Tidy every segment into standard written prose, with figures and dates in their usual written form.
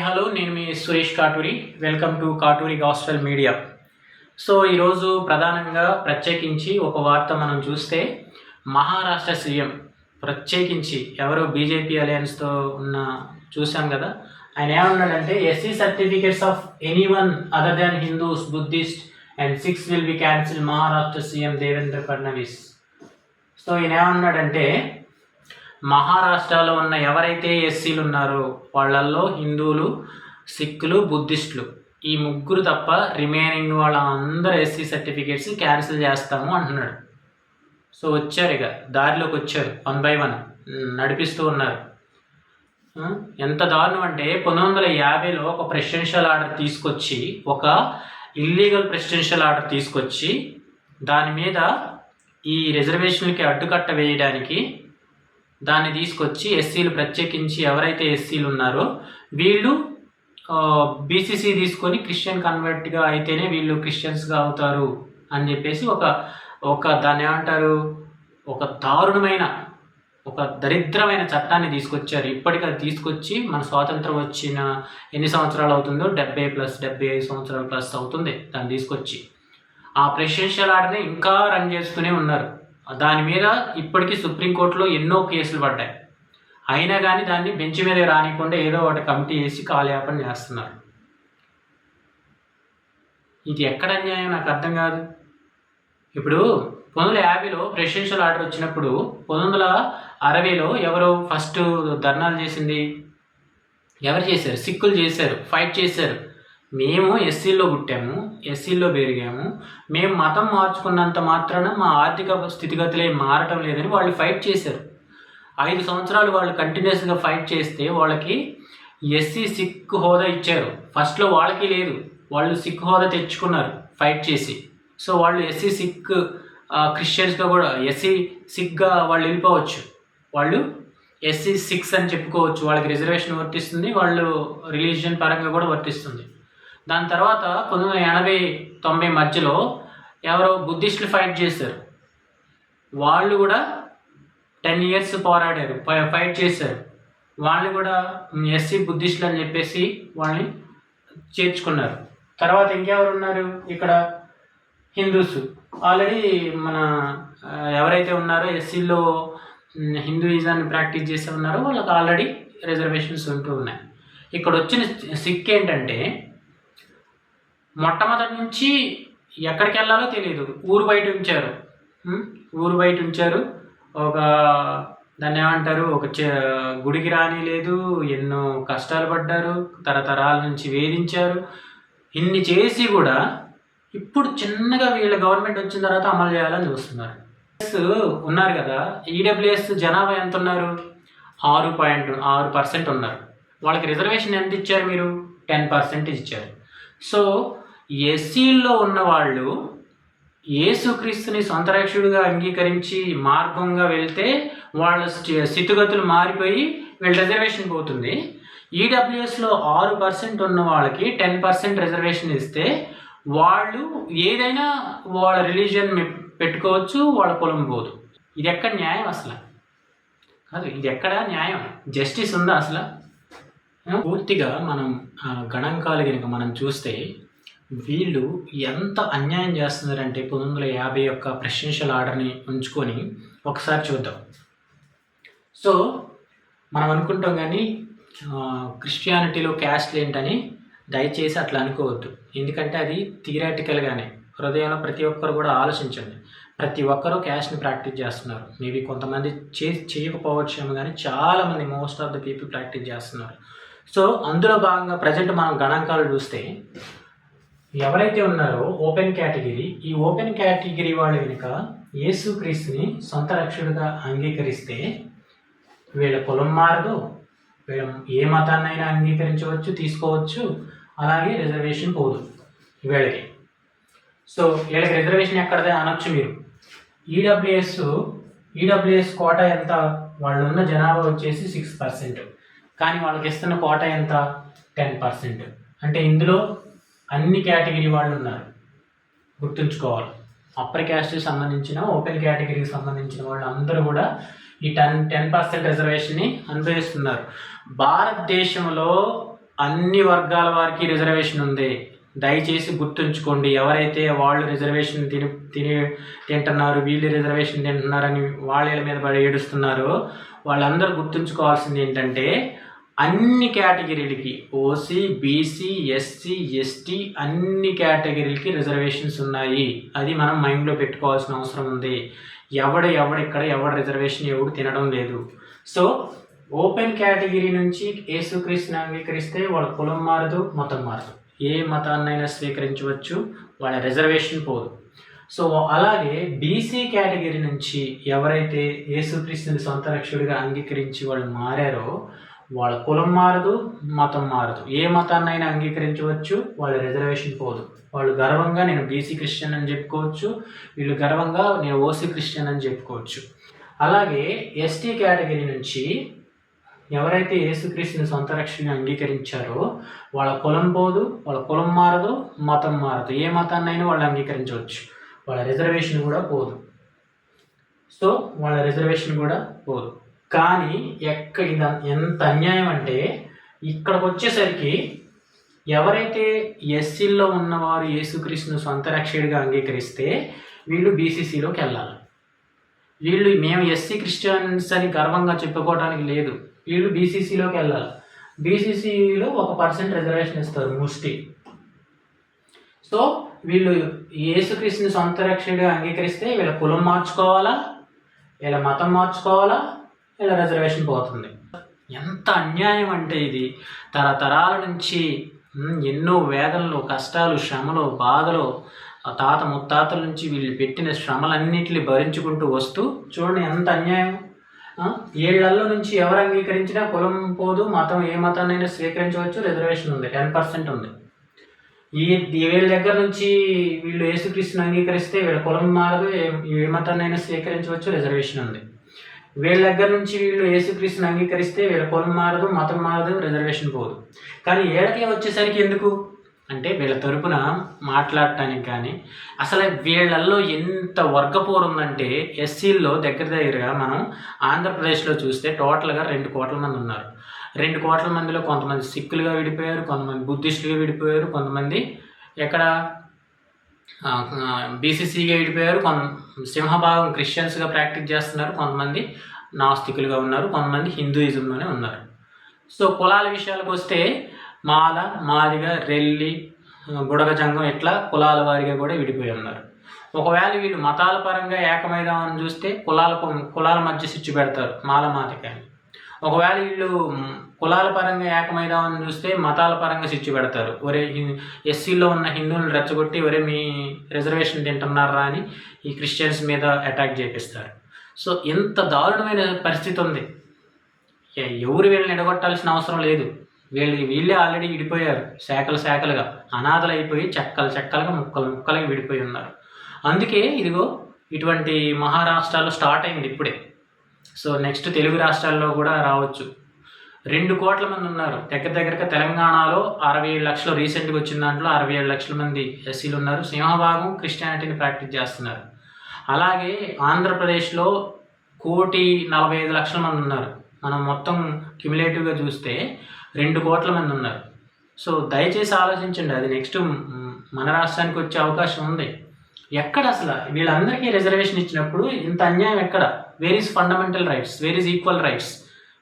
Hello, నేను మీ Suresh Katuri. Welcome to Katuri gospel media. So ఈరోజు ప్రధానంగా ప్రత్యేకించి ఒక వార్త మనం చూస్తే, మహారాష్ట్ర సీఎం ప్రత్యేకించి ఎవరో బీజేపీ అలయన్స్తో చూసాం కదా, ఆయన ఏమన్నాడంటే SC certificates of anyone other than Hindus, Buddhist and six will be cancel, Maharashtra CM Devendra Fadnavis. So ఈయన ఏమన్నాడంటే, మహారాష్ట్రలో ఉన్న ఎవరైతే ఎస్సీలు ఉన్నారో వాళ్ళల్లో హిందువులు, సిక్కులు, బుద్ధిస్టులు ఈ ముగ్గురు తప్ప రిమైనింగ్ వాళ్ళందరూ ఎస్సీ సర్టిఫికేట్స్ క్యాన్సిల్ చేస్తాము అంటున్నాడు. సో వచ్చారు, ఇక దారిలోకి వచ్చారు, 1 by 1 నడిపిస్తూ ఉన్నారు. ఎంత దారుణం అంటే 1950లో ఒక ప్రెసిడెన్షియల్ ఆర్డర్ తీసుకొచ్చి, ఒక ఇల్లీగల్ ప్రెసిడెన్షియల్ ఆర్డర్ తీసుకొచ్చి దాని మీద ఈ రిజర్వేషన్లకి అడ్డుకట్ట వేయడానికి దాన్ని తీసుకొచ్చి ఎస్సీలు ప్రత్యేకించి ఎవరైతే ఎస్సీలు ఉన్నారో వీళ్ళు బీసీసీ తీసుకొని క్రిస్టియన్ కన్వర్ట్గా అయితేనే వీళ్ళు క్రిస్టియన్స్గా అవుతారు అని చెప్పేసి ఒక దాన్ని ఏమంటారు, ఒక దారుణమైన, ఒక దరిద్రమైన చట్టాన్ని తీసుకొచ్చారు. ఇప్పటికి అది తీసుకొచ్చి మన స్వాతంత్రం వచ్చిన ఎన్ని సంవత్సరాలు అవుతుందో, 75 సంవత్సరాలు ప్లస్ అవుతుంది దాన్ని తీసుకొచ్చి. ఆ ప్రెసిడెన్షియల్ ఆర్డర్ని ఇంకా రన్ చేస్తూనే ఉన్నారు. దాని మీద ఇప్పటికీ సుప్రీంకోర్టులో ఎన్నో కేసులు పడ్డాయి. అయినా కానీ దాన్ని బెంచ్ మీద రానికుండా ఏదో ఒకటి కమిటీ వేసి కాలయాపన చేస్తున్నారు. ఇది ఎక్కడ అన్యాయం నాకు అర్థం కాదు. ఇప్పుడు 1950లో ప్రెసిడెన్షియల్ ఆర్డర్ వచ్చినప్పుడు 1960లో ఎవరు ఫస్ట్ ధర్నాలు చేసింది? ఎవరు చేశారు? సిక్కులు చేశారు, ఫైట్ చేశారు. మేము ఎస్సీల్లో పుట్టాము, ఎస్సీల్లో పెరిగాము, మేము మతం మార్చుకున్నంత మాత్రాన మా ఆర్థిక స్థితిగతులే మారటం లేదని వాళ్ళు ఫైట్ చేశారు. 5 సంవత్సరాలు వాళ్ళు కంటిన్యూస్గా ఫైట్ చేస్తే వాళ్ళకి ఎస్సీ సిక్ హోదా ఇచ్చారు. ఫస్ట్లో వాళ్ళకి లేదు, వాళ్ళు సిక్ హోదా తెచ్చుకున్నారు ఫైట్ చేసి. సో వాళ్ళు ఎస్సీ సిక్ క్రిస్టియన్స్గా కూడా ఎస్సీ సిక్గా వాళ్ళు వెళ్ళిపోవచ్చు, వాళ్ళు ఎస్సీ సిక్స్ అని చెప్పుకోవచ్చు. వాళ్ళకి రిజర్వేషన్ వర్తిస్తుంది, వాళ్ళు రిలీజియన్ పరంగా కూడా వర్తిస్తుంది. దాని తర్వాత 1980-90 మధ్యలో ఎవరో బుద్ధిస్టులు ఫైట్ చేశారు. వాళ్ళు కూడా 10 years పోరాడారు, ఫైట్ చేశారు. వాళ్ళు కూడా ఎస్సీ బుద్ధిస్టులు అని చెప్పేసి వాళ్ళని చేర్చుకున్నారు. తర్వాత ఇంకెవరు ఉన్నారు ఇక్కడ? హిందూస్. ఆల్రెడీ మన ఎవరైతే ఉన్నారో ఎస్సీలో హిందూయిజాన్ని ప్రాక్టీస్ చేసి ఉన్నారో వాళ్ళకి ఆల్రెడీ రిజర్వేషన్స్ ఉంటూ ఉన్నాయి. ఇక్కడ వచ్చిన సిక్ ఏంటంటే, మొట్టమొదటి నుంచి ఎక్కడికి వెళ్ళాలో తెలియదు, ఊరు బయట ఉంచారు. ఒక దాన్ని ఏమంటారు, ఒక గుడికి రాని లేదు, ఎన్నో కష్టాలు పడ్డారు, తరతరాల నుంచి వేధించారు. ఇన్ని చేసి కూడా ఇప్పుడు చిన్నగా వీళ్ళ గవర్నమెంట్ వచ్చిన తర్వాత అమలు చేయాలని చూస్తున్నారు. ఉన్నారు కదా, ఈడబ్ల్యూఎస్ జనాభా ఎంత ఉన్నారు? 6.6% ఉన్నారు. వాళ్ళకి రిజర్వేషన్ ఎంత ఇచ్చారు మీరు? 10% ఇచ్చారు. సో ఎస్సీల్లో ఉన్నవాళ్ళు యేసుక్రీస్తుని సొంత రక్షకుడిగా అంగీకరించి మార్గంగా వెళ్తే వాళ్ళ స్థితిగతులు మారిపోయి వీళ్ళ రిజర్వేషన్ పోతుంది. ఈడబ్ల్యూఎస్లో 6% ఉన్న వాళ్ళకి 10% రిజర్వేషన్ ఇస్తే వాళ్ళు ఏదైనా వాళ్ళ రిలీజియన్ పెట్టుకోవచ్చు, వాళ్ళ పొలం పోదు. ఇది ఎక్కడ న్యాయం అసలు? కాదు, ఇది ఎక్కడ న్యాయం? జస్టిస్ ఉందా అసలు? పూర్తిగా మనం గణాంకాలు కనుక మనం చూస్తే వీళ్ళు ఎంత అన్యాయం చేస్తున్నారంటే 1950 యొక్క ప్రెసిడెన్షియల్ ఆర్డర్ని ఉంచుకొని ఒకసారి చూద్దాం. సో మనం అనుకుంటాం కానీ క్రిస్టియానిటీలో క్యాస్ట్లు ఏంటని దయచేసి అట్లా అనుకోవద్దు. ఎందుకంటే అది థియరాటికల్గానే, హృదయంలో ప్రతి ఒక్కరు కూడా ఆలోచించండి. ప్రతి ఒక్కరూ క్యాస్ట్ని ప్రాక్టీస్ చేస్తున్నారు. మేబీ కొంతమంది చేయకపోవచ్చేమో కానీ చాలామంది, most of the people practice చేస్తున్నారు. సో అందులో భాగంగా ప్రజెంట్ మనం గణాంకాలు చూస్తే ఎవరైతే ఉన్నారో ఓపెన్ కేటగిరీ, ఈ ఓపెన్ కేటగిరీ వాళ్ళు కనుక యేసుక్రీస్తుని సొంత రక్షకుడిగా అంగీకరిస్తే వీళ్ళ కులం మారదు, వీళ్ళ ఏ మతాన్నైనా అంగీకరించవచ్చు, తీసుకోవచ్చు, అలాగే రిజర్వేషన్ పోదు వీళ్ళకి. సో వీళ్ళకి రిజర్వేషన్ ఎక్కడదే అనొచ్చు మీరు. ఈడబ్ల్యూఎస్ కోటా ఎంత? వాళ్ళు ఉన్న జనాభా వచ్చేసి 6%, కానీ వాళ్ళకి ఇస్తున్న కోటా ఎంత? 10%. అంటే ఇందులో అన్ని కేటగిరీ వాళ్ళు ఉన్నారు, గుర్తుంచుకోవాలి. అప్పర్ క్యాస్ట్కి సంబంధించిన, ఓపెన్ కేటగిరీకి సంబంధించిన వాళ్ళు అందరూ కూడా ఈ 10% రిజర్వేషన్ని అనుభవిస్తున్నారు. భారతదేశంలో అన్ని వర్గాల వారికి రిజర్వేషన్ ఉంది. దయచేసి గుర్తుంచుకోండి. ఎవరైతే వాళ్ళు రిజర్వేషన్ తింటున్నారు, వీళ్ళు రిజర్వేషన్ తింటున్నారని వాళ్ళ మీద పడి ఏడుస్తున్నారో వాళ్ళందరూ గుర్తుంచుకోవాల్సింది ఏంటంటే, అన్ని కేటగిరీలకి ఓసీ, బీసీ, ఎస్సీ, ఎస్టీ అన్ని కేటగిరీలకి రిజర్వేషన్స్ ఉన్నాయి. అది మనం మైండ్లో పెట్టుకోవాల్సిన అవసరం ఉంది. ఎవడు రిజర్వేషన్ ఎవడు తినడం లేదు. సో ఓపెన్ కేటగిరీ నుంచి యేసుక్రీస్తుని అంగీకరిస్తే వాళ్ళ కులం మారదు, మతం మారదు. ఏ మతాన్నైనా స్వీకరించవచ్చు, వాళ్ళ రిజర్వేషన్ పోదు. సో అలాగే బీసీ కేటగిరీ నుంచి ఎవరైతే యేసుక్రీస్తుని సొంత రక్షకుడిగా అంగీకరించి వాళ్ళు మారారో వాళ్ళ కులం మారదు, మతం మారదు. ఏ మతాన్నైనా అంగీకరించవచ్చు, వాళ్ళ రిజర్వేషన్ పోదు. వాళ్ళు గర్వంగా నేను బీసీ క్రిస్టియన్ అని చెప్పుకోవచ్చు, వీళ్ళు గర్వంగా నేను ఓసీ క్రిస్టియన్ అని చెప్పుకోవచ్చు. అలాగే ఎస్టీ కేటగిరీ నుంచి ఎవరైతే యేసుక్రీస్తుని సొంత రక్షణని అంగీకరించారో వాళ్ళ కులం పోదు, వాళ్ళ కులం మారదు, మతం మారదు. ఏ మతాన్నైనా వాళ్ళు అంగీకరించవచ్చు, వాళ్ళ రిజర్వేషన్ కూడా పోదు. సో వాళ్ళ రిజర్వేషన్ కూడా పోదు. కానీ ఎంత అన్యాయం అంటే, ఇక్కడికి వచ్చేసరికి ఎవరైతే ఎస్సీల్లో ఉన్నవారు యేసుక్రీస్తుని సొంత రక్షకుడిగా అంగీకరిస్తే వీళ్ళు బీసీసీలోకి వెళ్ళాలి. వీళ్ళు మేము ఎస్సీ క్రిస్టియన్స్ అని గర్వంగా చెప్పుకోవడానికి లేదు, వీళ్ళు బీసీసీలోకి వెళ్ళాలి. బీసీసీలో 1% రిజర్వేషన్ ఇస్తారు ముష్టి. సో వీళ్ళు యేసుక్రీస్తుని సొంత రక్షకుడిగా అంగీకరిస్తే వీళ్ళ కులం మార్చుకోవాలా, వీళ్ళ మతం మార్చుకోవాలా, వీళ్ళ రిజర్వేషన్ పోతుంది. ఎంత అన్యాయం అంటే ఇది. తరతరాల నుంచి ఎన్నో వేదనలు, కష్టాలు, శ్రమలు, బాధలు తాత ముత్తాతల నుంచి వీళ్ళు పెట్టిన శ్రమలన్నింటినీ భరించుకుంటూ వస్తూ చూడండి ఎంత అన్యాయం. ఏళ్లలో నుంచి ఎవరు అంగీకరించినా కులం పోదు, మతం ఏ మతాన్నైనా స్వీకరించవచ్చు, రిజర్వేషన్ ఉంది, 10% ఉంది. వీళ్ళ దగ్గర నుంచి వీళ్ళు యేసుక్రీస్తుని అంగీకరిస్తే వీళ్ళ కులం మారదు, ఏ మతాన్నైనా స్వీకరించవచ్చు, రిజర్వేషన్ ఉంది. వీళ్ళ దగ్గర నుంచి వీళ్ళు యేసుక్రీస్తుని అంగీకరిస్తే వీళ్ళ కులం మారదు, మతం మారదు, రిజర్వేషన్ పోదు. కానీ ఏళ్ళకే వచ్చేసరికి ఎందుకు అంటే వీళ్ళ తరపున మాట్లాడటానికి. కానీ అసలు వీళ్ళల్లో ఎంత వర్గపోరు ఉందంటే, ఎస్సీల్లో దగ్గరగా మనం ఆంధ్రప్రదేశ్లో చూస్తే టోటల్గా 2 కోట్ల మంది ఉన్నారు. 2 కోట్ల మందిలో కొంతమంది సిక్కులుగా విడిపోయారు, కొంతమంది బుద్ధిస్టులుగా విడిపోయారు, కొంతమంది బీసీసీగా విడిపోయారు, సింహభాగం క్రిస్టియన్స్గా ప్రాక్టీస్ చేస్తున్నారు, కొంతమంది నాస్తికులుగా ఉన్నారు, కొంతమంది హిందూయిజంలోనే ఉన్నారు. సో కులాల విషయాలకు వస్తే మాల, మాదిగ, రెల్లి, బుడగ జంగం ఇట్లా కులాల వారిగా కూడా విడిపోయి ఉన్నారు. ఒకవేళ వీళ్ళు మతాల పరంగా ఏకమైదామని చూస్తే కులాల మధ్య చిచ్చు పెడతారు మాల మాదిగని. ఒకవేళ వీళ్ళు కులాల పరంగా ఏకమైదామని చూస్తే మతాల పరంగా చిచ్చు పెడతారు. ఒరే ఎస్సీలో ఉన్న హిందువులను రెచ్చగొట్టి ఒరే మీ రిజర్వేషన్ తింటున్నారా అని ఈ క్రిస్టియన్స్ మీద అటాక్ చేపిస్తారు. సో ఎంత దారుణమైన పరిస్థితి ఉంది. ఎవరు వీళ్ళని ఎడగొట్టాల్సిన అవసరం లేదు. వీళ్ళే ఆల్రెడీ విడిపోయారు, శాఖలుగా అనాథలు అయిపోయి చెక్కలుగా ముక్కలుగా విడిపోయి ఉన్నారు. అందుకే ఇదిగో ఇటువంటి మహారాష్ట్రాల్లో స్టార్ట్ అయింది ఇప్పుడే. సో నెక్స్ట్ తెలుగు రాష్ట్రాల్లో కూడా రావచ్చు. 2 కోట్ల మంది ఉన్నారు. దగ్గరగా తెలంగాణలో 67 లక్షలు, రీసెంట్గా వచ్చిన దాంట్లో 67 లక్షల మంది ఎస్సీలు ఉన్నారు. సింహభాగం క్రిస్టియానిటీని ప్రాక్టీస్ చేస్తున్నారు. అలాగే ఆంధ్రప్రదేశ్లో 1,45,00,000 మంది ఉన్నారు. మనం మొత్తం క్యుములేటివ్గా చూస్తే 2 కోట్ల మంది ఉన్నారు. సో దయచేసి ఆలోచించండి, అది నెక్స్ట్ మన రాష్ట్రానికి వచ్చే అవకాశం ఉంది. ఎక్కడ అసలు వీళ్ళందరికీ రిజర్వేషన్ ఇచ్చినప్పుడు ఇంత అన్యాయం ఎక్కడ? Where is fundamental rights, where is equal rights,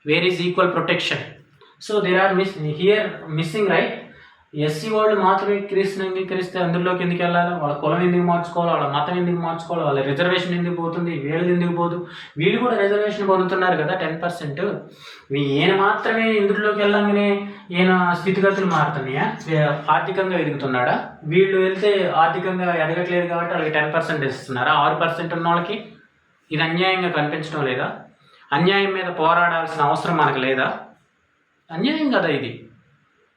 where is equal protection? So there are missing right. SC వాళ్ళు మాత్రమే క్రీస్తుని అంగీకరిస్తే అందులోకి ఎందుకు వెళ్ళాలి? వాళ్ళ కులం ఎందుకు మార్చుకోవాలి, వాళ్ళ మతం ఎందుకు మార్చుకోవాలి, వాళ్ళ రిజర్వేషన్ ఎందుకు పోతుంది, వీళ్ళది ఎందుకు పోదు? వీళ్ళు కూడా రిజర్వేషన్ పొందుతున్నారు కదా 10%. ఈయన మాత్రమే ఇందులోకి వెళ్ళంగానే ఈయన స్థితిగతులు మారుతున్నాయా? ఆర్థికంగా ఎదుగుతున్నాడా? వీళ్ళు వెళ్తే ఆర్థికంగా ఎదగట్లేదు కాబట్టి వాళ్ళకి 10% ఇస్తున్నారా? 6% ఉన్న వాళ్ళకి ఇది అన్యాయంగా కనిపించడం లేదా? అన్యాయం మీద పోరాడాల్సిన అవసరం మనకు లేదా? అన్యాయం కదా ఇది.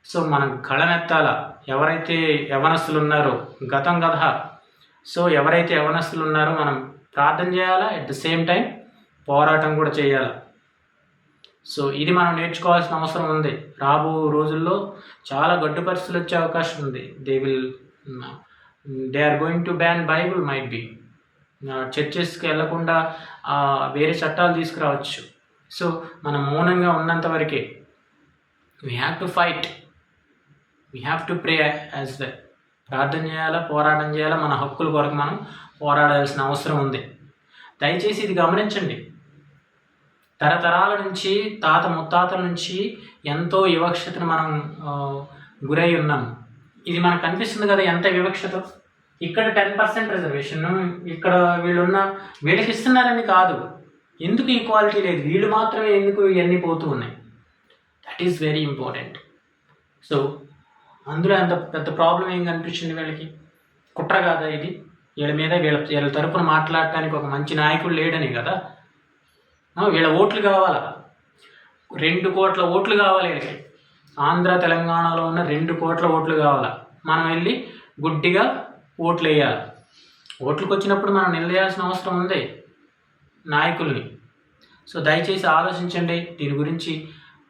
సో మనం కళనెత్తాల. ఎవరైతే యవనస్తులు ఉన్నారో గతం కథ. సో ఎవరైతే యవనస్తులు ఉన్నారో మనం ప్రార్థన చేయాలా, ఎట్ ద సేమ్ టైం పోరాటం కూడా చేయాలి. సో ఇది మనం నేర్చుకోవాల్సిన అవసరం ఉంది. రాబో రోజుల్లో చాలా గడ్డు పరిస్థితులు వచ్చే అవకాశం ఉంది. They are going to ban Bible, might be. చర్చెస్కి వెళ్లకుండా వేరే చట్టాలు తీసుకురావచ్చు. సో మనం మౌనంగా ఉన్నంత వరకే. We have to fight. We have to pray as well. ప్రార్థన చేయాలా, పోరాటం చేయాలా, మన హక్కుల కొరకు మనం పోరాడాల్సిన అవసరం ఉంది. దయచేసి ఇది గమనించండి. తరతరాల నుంచి, తాత ముత్తాతల నుంచి ఎంతో వివక్షతను మనం గురై ఉన్నాము. ఇది మనకు కనిపిస్తుంది కదా ఎంత వివక్షత. ఇక్కడ 10% రిజర్వేషన్, ఇక్కడ వీళ్ళకి ఇస్తున్నారని కాదు. ఎందుకు ఈక్వాలిటీ లేదు, వీళ్ళు మాత్రమే ఎందుకు ఇవన్నీ పోతూ ఉన్నాయి? That is very important. So అందులో అంత పెద్ద ప్రాబ్లం ఏం కనిపించింది వీళ్ళకి? కుట్ర కాదా ఇది? వీళ్ళ తరపున మాట్లాడటానికి ఒక మంచి నాయకుడు లేడని కదా. వీళ్ళ ఓట్లు కావాలా, 2 కోట్ల ఓట్లు కావాలి వీళ్ళకి. ఆంధ్ర తెలంగాణలో ఉన్న 2 కోట్ల ఓట్లు కావాలా. మనం వెళ్ళి గుడ్డిగా ఓట్లు వేయాలి. ఓట్లకు వచ్చినప్పుడు మనం నిలదీయాల్సిన అవసరం ఉంది నాయకుల్ని. సో దయచేసి ఆలోచించండి, దీని గురించి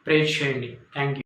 ప్రే చేయండి. Thank you.